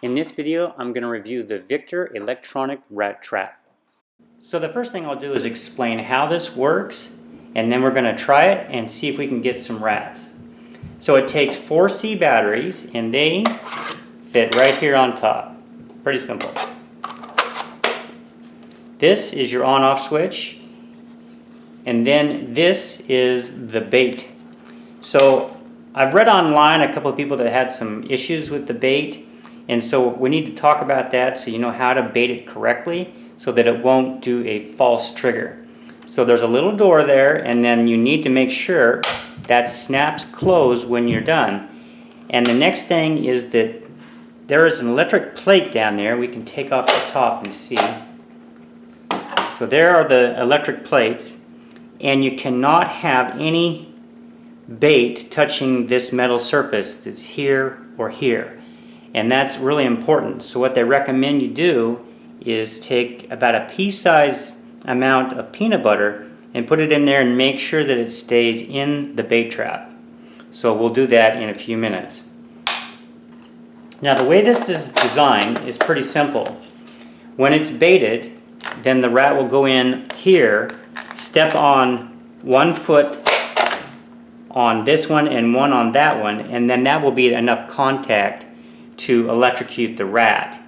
In this video, I'm going to review the Victor electronic rat trap. So the first thing I'll do is explain how this works, and then we're going to try it and see if we can get some rats. So it takes 4C batteries, and they fit right here on top. Pretty simple. This is your on-off switch, and then this is the bait. So I've read online a couple of people that had some issues with the bait, and so we need to talk about that so you know how to bait it correctly so that it won't do a false trigger. So there's a little door there, and then you need to make sure that snaps closed when you're done. And the next thing is that there is an electric plate down there we can take off the top and see. So there are the electric plates, and you cannot have any bait touching this metal surface that's here or here. And that's really important. So what they recommend you do is take about a pea-sized amount of peanut butter and put it in there and make sure that it stays in the bait trap. So we'll do that in a few minutes. Now the way this is designed is pretty simple. When it's baited, then the rat will go in here, step on 1 foot on this one and one on that one, and then that will be enough contact to electrocute the rat.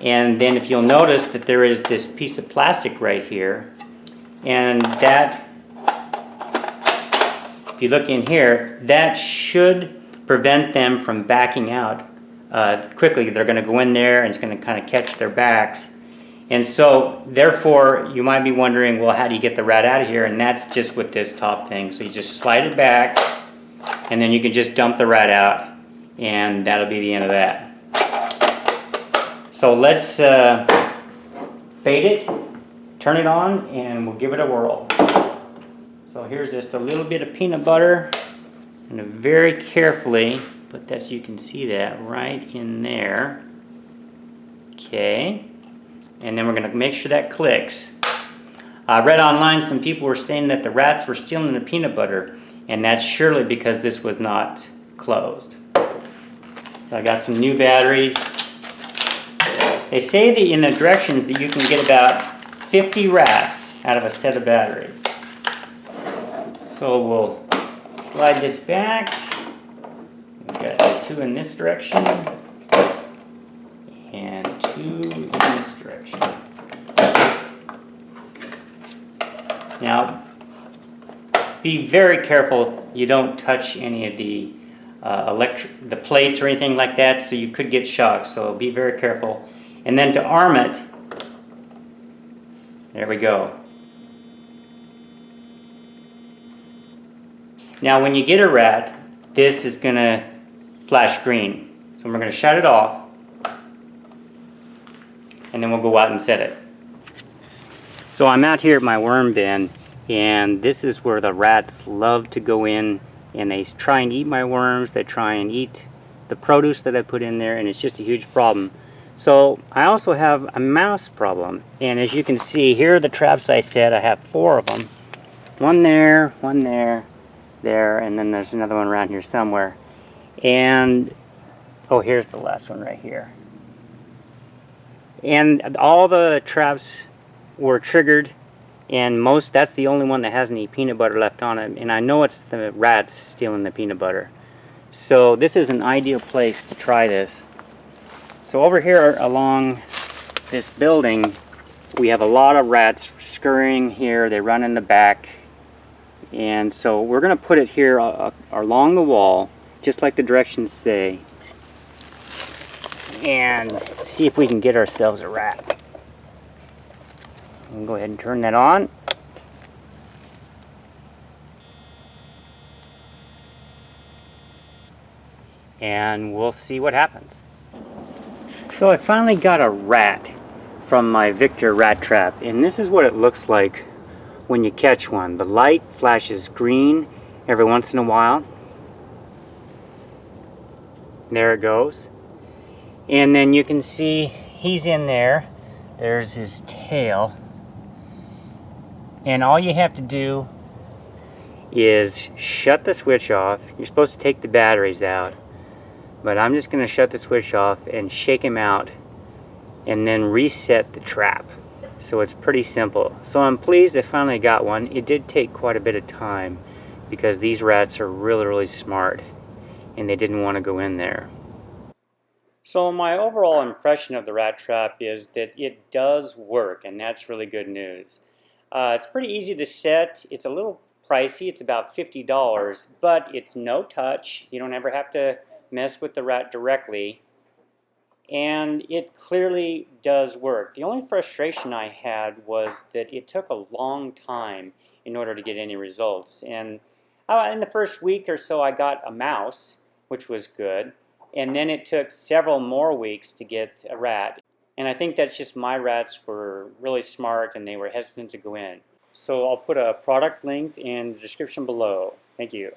And then if you'll notice that there is this piece of plastic right here, and that, if you look in here, that should prevent them from backing out quickly. They're going to go in there and it's going to kind of catch their backs. And so therefore you might be wondering, well, how do you get the rat out of here? And that's just with this top thing. So you just slide it back, and then you can just dump the rat out, and that'll be the end of that. So let's bait it, turn it on, and we'll give it a whirl. So here's just a little bit of peanut butter, and very carefully put that so you can see that right in there. Okay, and then we're going to make sure that clicks. I read online some people were saying that the rats were stealing the peanut butter, and that's surely because this was not closed. So I got some new batteries. They say that in the directions that you can get about 50 rats out of a set of batteries. So we'll slide this back. We've got 2 in this direction and 2 in this direction. Now, be very careful you don't touch any of the plates or anything like that, so you could get shocked, so be very careful. And then to arm it, there we go. Now when you get a rat, this is going to flash green. So we're going to shut it off, and then we'll go out and set it. So I'm out here at my worm bin, and this is where the rats love to go in, and they try and eat my worms, they try and eat the produce that I put in there, and it's just a huge problem. So I also have a mouse problem, and as you can see, here are the traps I set. I have 4 of them. One there, there, and then there's another one around here somewhere. And, oh, here's the last one right here. And all the traps were triggered, and that's the only one that has any peanut butter left on it, and I know it's the rats stealing the peanut butter. So this is an ideal place to try this. So over here along this building, we have a lot of rats scurrying here. They run in the back, and so we're going to put it here along the wall, just like the directions say, and see if we can get ourselves a rat. We'll go ahead and turn that on. And we'll see what happens. So I finally got a rat from my Victor rat trap, and this is what it looks like when you catch one. The light flashes green every once in a while. There it goes. And then you can see he's in there. There's his tail. And all you have to do is shut the switch off. You're supposed to take the batteries out. But I'm just going to shut the switch off and shake him out and then reset the trap. So it's pretty simple. So I'm pleased I finally got one. It did take quite a bit of time because these rats are really smart and they didn't want to go in there. So my overall impression of the rat trap is that it does work, and that's really good news. It's pretty easy to set. It's a little pricey. It's about $50, but it's no touch. You don't ever have to mess with the rat directly. And it clearly does work. The only frustration I had was that it took a long time in order to get any results. And in the first week or so I got a mouse, which was good. And then it took several more weeks to get a rat. And I think that's just my rats were really smart and they were hesitant to go in. So I'll put a product link in the description below. Thank you.